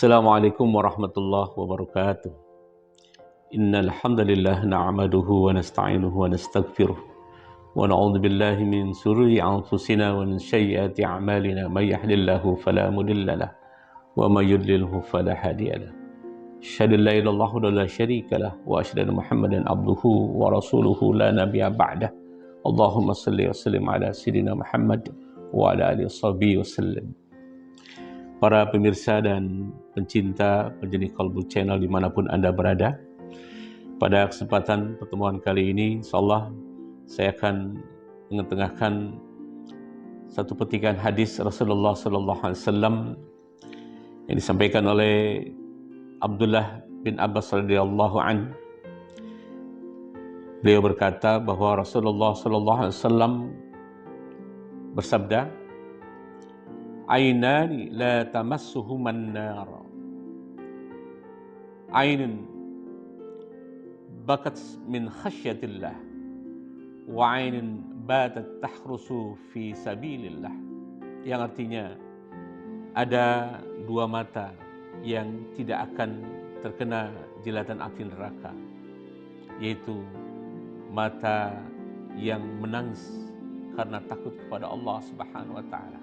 Assalamualaikum warahmatullahi wabarakatuh. Innal hamdalillah na'maduhu wa nasta'inuhu wa nastaghfiruh wa na'udzu billahi min shururi anfusina wa min sayyiati a'malina may yahdihillahu fala mudilla lahu wa may yudlilhu fala hadiya lahu. Asyhadu an la ilaha illallah wa la syarika lahu wa asyhadu anna Muhammadan abduhu wa rasuluhu la nabiyya ba'dah. Allahumma shalli wa sallim ala sayyidina Muhammad wa ala alihi washabihi wasallam. Para pemirsa dan pencinta penjenih Qalbu Channel dimanapun Anda berada, pada kesempatan pertemuan kali ini insyaallah saya akan mengetengahkan satu petikan hadis Rasulullah SAW yang disampaikan oleh Abdullah bin Abbas radhiyallahu an. Beliau berkata bahwa Rasulullah SAW bersabda, "Ainani la tamassuhuman nar. Ainun bakat min khasyatillah wa ainun batat tahrusu fi sabilillah." Yang artinya ada dua mata yang tidak akan terkena jilatan api neraka, yaitu mata yang menangis karena takut kepada Allah Subhanahu wa taala,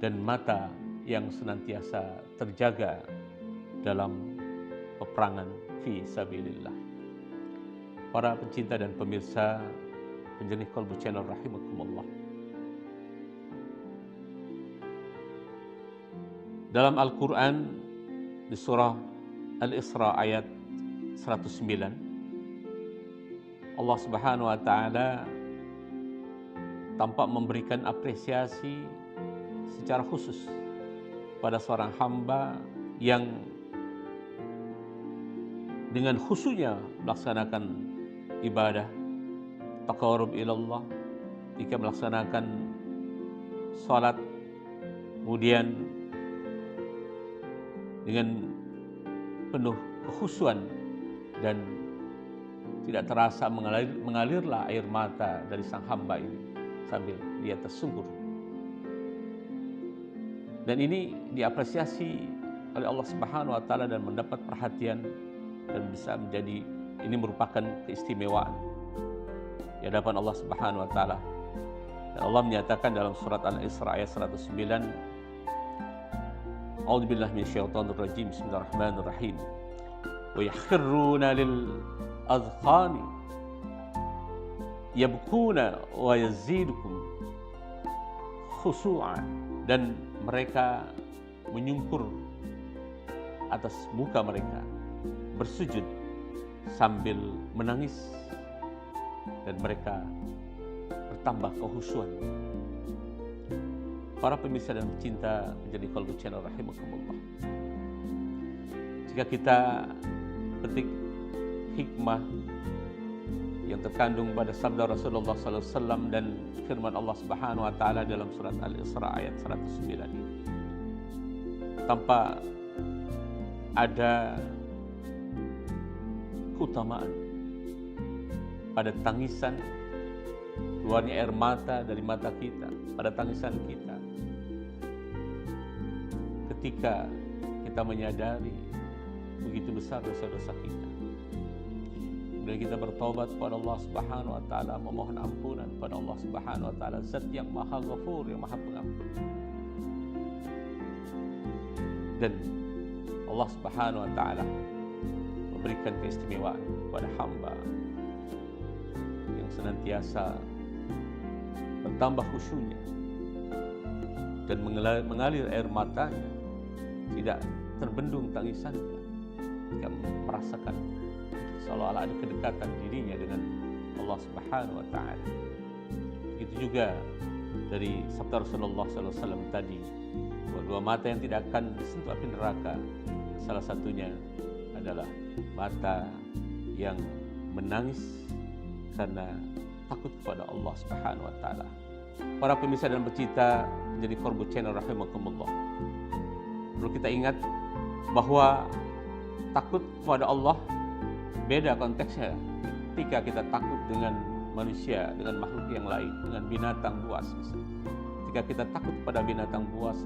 dan mata yang senantiasa terjaga dalam peperangan fi sabilillah. Para pencinta dan pemirsa penjenih Qalbu Channel rahimakumullah. Dalam Al-Quran di surah Al-Isra ayat 109, Allah Subhanahu wa taala tampak memberikan apresiasi secara khusus pada seorang hamba yang dengan khusyuknya melaksanakan ibadah taqarrub ilallah, jika melaksanakan salat kemudian dengan penuh kekhusyuan dan tidak terasa mengalirlah air mata dari sang hamba ini sambil dia tersungkur. Dan ini diapresiasi oleh Allah Subhanahu wa taala dan mendapat perhatian, dan bisa menjadi, ini merupakan keistimewaan di hadapan Allah Subhanahu wa taala. Dan Allah menyatakan dalam surat Al-Isra ayat 109, A'udzubillahi minasyaitonir rajim. Bismillahirrahmanirrahim. Wa yakhruna lil azqani yabkuna wa yazidukum khushu'an. Dan mereka menyungkur atas muka mereka, bersujud sambil menangis, dan mereka bertambah kehusuan. Para pemirsa dan pecinta menjadi Qalbu Channel rahimakumullah, jika kita petik hikmah yang terkandung pada sabda Rasulullah SAW dan firman Allah Subhanahu wa taala dalam surat Al-Isra ayat 109 ini, tanpa ada keutamaan pada tangisan, keluarnya air mata dari mata kita, pada tangisan kita ketika kita menyadari begitu besar dosa-dosa kita. Kemudian kita bertobat kepada Allah Subhanahu wa taala, memohon ampunan kepada Allah Subhanahu wa taala, Zat yang Maha Ghafur, yang Maha Pengampun. Dan Allah Subhanahu wa taala memberikan keistimewaan kepada hamba yang senantiasa bertambah khusyuknya dan mengalir air matanya, tidak terbendung tangisannya jika merasakan seolah-olah ada kedekatan dirinya dengan Allah Subhanahu wa taala. Begitu juga dari sabda Rasulullah SAW tadi, bahwa dua mata yang tidak akan disentuh api neraka, salah satunya adalah mata yang menangis karena takut kepada Allah Subhanahu wa taala. Para pemirsa dan pecinta menjadi Qalbu Channel rahimakumullah, perlu kita ingat bahwa takut kepada Allah beda konteksnya ketika kita takut dengan manusia, dengan makhluk yang lain, dengan binatang buas misalnya. Ketika kita takut kepada binatang buas,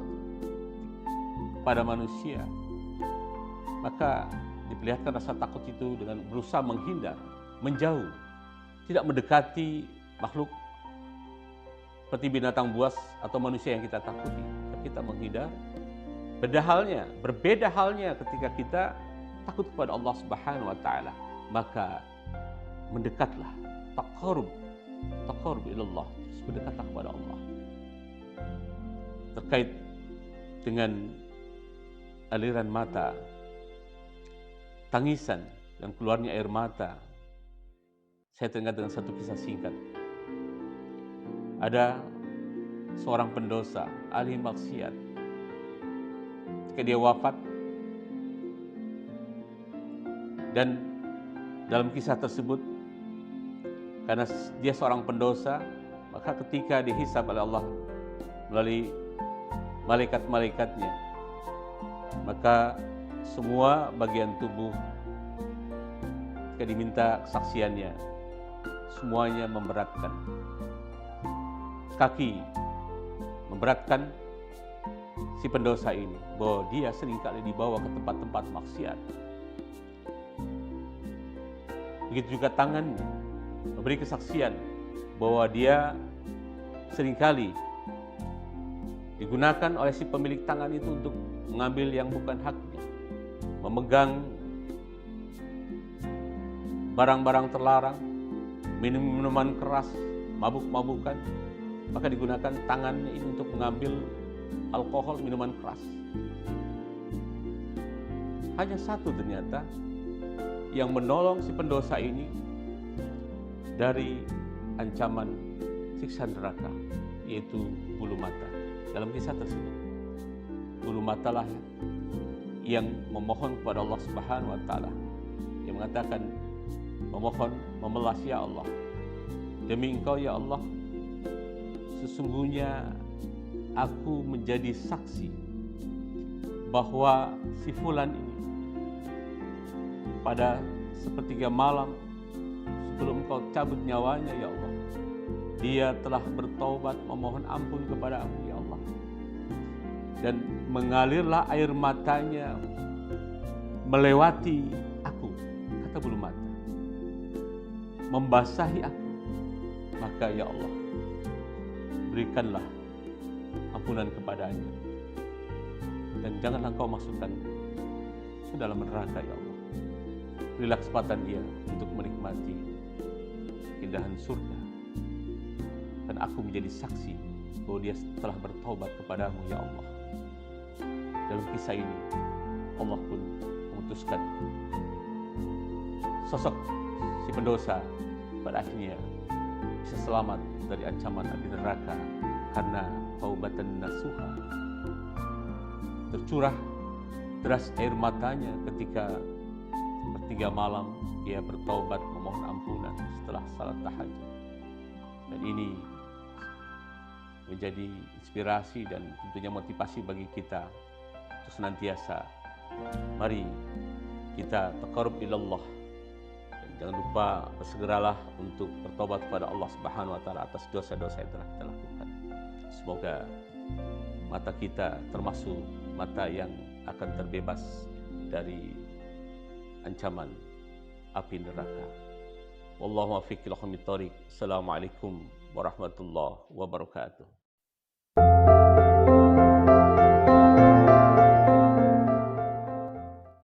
kepada manusia, maka diperlihatkan rasa takut itu dengan berusaha menghindar, menjauh, tidak mendekati makhluk seperti binatang buas atau manusia yang kita takuti. Kita menghindar. Berbeda halnya ketika kita takut kepada Allah Subhanahu wa taala, maka mendekatlah, taqarrub ilallah, mendekatlah kepada Allah. Terkait dengan aliran mata, tangisan dan keluarnya air mata, saya teringat dengan satu kisah singkat. Ada seorang pendosa, ahli maksiat. Ketika dia wafat, dan dalam kisah tersebut, karena dia seorang pendosa, maka ketika dihisab oleh Allah melalui malaikat-malaikatnya, maka semua bagian tubuh ketika diminta kesaksiannya, semuanya memberatkan. Kaki memberatkan si pendosa ini, bahwa dia seringkali dibawa ke tempat-tempat maksiat. Begitu juga tangannya memberi kesaksian bahwa dia seringkali digunakan oleh si pemilik tangan itu untuk mengambil yang bukan haknya, memegang barang-barang terlarang, minuman keras, mabuk-mabukan, maka digunakan tangannya ini untuk mengambil alkohol, minuman keras. Hanya satu ternyata yang menolong si pendosa ini dari ancaman siksa neraka, yaitu bulu mata. Dalam kisah tersebut, bulu matalah yang memohon kepada Allah Subhanahu wa taala, yang mengatakan, memohon, memelas, ya Allah, demi Engkau ya Allah, sesungguhnya aku menjadi saksi bahwa si fulan ini pada sepertiga malam sebelum Kau cabut nyawanya ya Allah, dia telah bertaubat memohon ampun kepada-Mu ya Allah, dan mengalirlah air matanya melewati aku, kata bulu mata, membasahi aku. Maka ya Allah, berikanlah ampunan kepadanya, dan janganlah Kau masukkan ke dalam neraka ya Allah. Berilah kesempatan dia untuk menikmati keindahan surga, dan aku menjadi saksi bahwa dia telah bertaubat kepadamu ya Allah. Dalam kisah ini Allah pun memutuskan sosok si pendosa pada akhirnya bisa selamat dari ancaman api neraka karena taubatan nasuha. Tercurah deras air matanya ketika sepertiga malam dia bertaubat memohon ampunan setelah salat tahajud. Dan ini menjadi inspirasi dan tentunya motivasi bagi kita untuk senantiasa, mari kita taqarrub ilallah, dan jangan lupa bersegeralah untuk bertobat kepada Allah Subhanahu wa taala atas dosa-dosa yang telah kita lakukan. Semoga mata kita termasuk mata yang akan terbebas dari ancaman api neraka. Wallahu muwaffiq ila aqwamit thoriq. Assalamualaikum warahmatullahi wabarakatuh.